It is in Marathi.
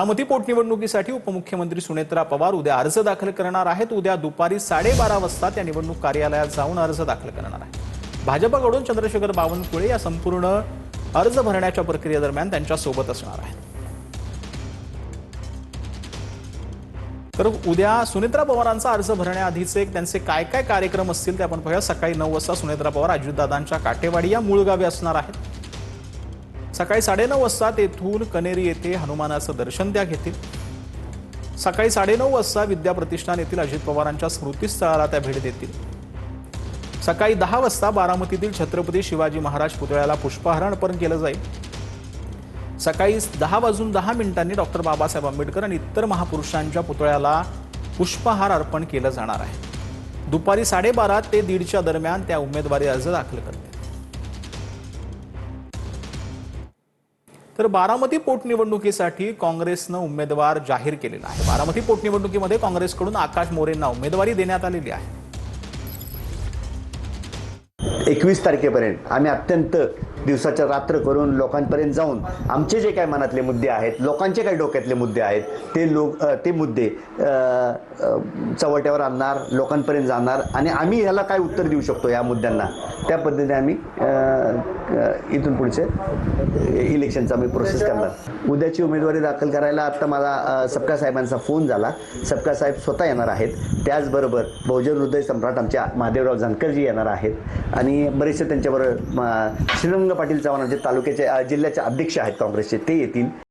बारामती पोटनिवडणुकीसाठी उपमुख्यमंत्री सुनेत्रा पवार उद्या अर्ज दाखल करणार आहेत। उद्या दुपारी 12:30 वाजता त्या निवडणूक कार्यालयात जाऊन अर्ज दाखल करणार आहेत। भाजपकडून चंद्रशेखर बावनकुळे या संपूर्ण अर्ज भरण्याच्या प्रक्रियेदरम्यान त्यांच्या सोबत असणार आहेत। तर उद्या सुनेत्रा पवारांचा अर्ज भरण्याआधीचे त्यांचे काय काय कार्यक्रम असतील ते आपण पाहूया। सकाळी 9 वाजता सुनेत्रा पवार अजितदादांच्या काटेवाडी या मूळ गावी असणार आहेत। सकाळी 9:30 वाजता तेथून कनेरी येथे हनुमानाचं दर्शन त्या घेतील। सकाळी 9:30 वाजता विद्या प्रतिष्ठान येथील अजित पवारांच्या स्मृतीस्थळाला त्या भेट देतील। सकाळी 10 वाजता बारामतीतील छत्रपती शिवाजी महाराज पुतळ्याला पुष्पहार अर्पण केलं जाईल। सकाळी 10:10 डॉक्टर बाबासाहेब आंबेडकर आणि इतर महापुरुषांच्या पुतळ्याला पुष्पहार अर्पण केलं जाणार आहे। दुपारी 12:30 ते 1:30 दरम्यान त्या उमेदवारी अर्ज दाखल करतील। तर बारामती पोटनिवडणुकीसाठी काँग्रेसनं उमेदवार जाहीर केलेला आहे। बारामती पोटनिवडणुकीमध्ये काँग्रेसकडून आकाश मोरेंना उमेदवारी देण्यात आलेली आहे। 21 तारखेपर्यंत आम्ही अत्यंत दिवसाच्या रात्र करून लोकांपर्यंत जाऊन आमचे जे काही मनातले मुद्दे आहेत, लोकांचे काही डोक्यातले मुद्दे आहेत, ते मुद्दे चव्हाट्यावर आणणार, लोकांपर्यंत जाणार आणि आम्ही ह्याला काय उत्तर देऊ शकतो या मुद्द्यांना, त्या पद्धतीने आम्ही इथून पुढचे इलेक्शनचा आम्ही प्रोसेस करणार। उद्याची उमेदवारी दाखल करायला आता मला सपकाळ साहेबांचा फोन झाला। सपकाळ साहेब स्वतः येणार आहेत। त्याचबरोबर बहुजन हृदय सम्राट आमच्या महादेवराव जानकरजी येणार आहेत आणि बरेचसे त्यांच्याबरोबर श्रीरंग पाटील चव्हाण जे तालुक्याचे जिल्ह्याचे अध्यक्ष आहेत काँग्रेसचे, ते येतील।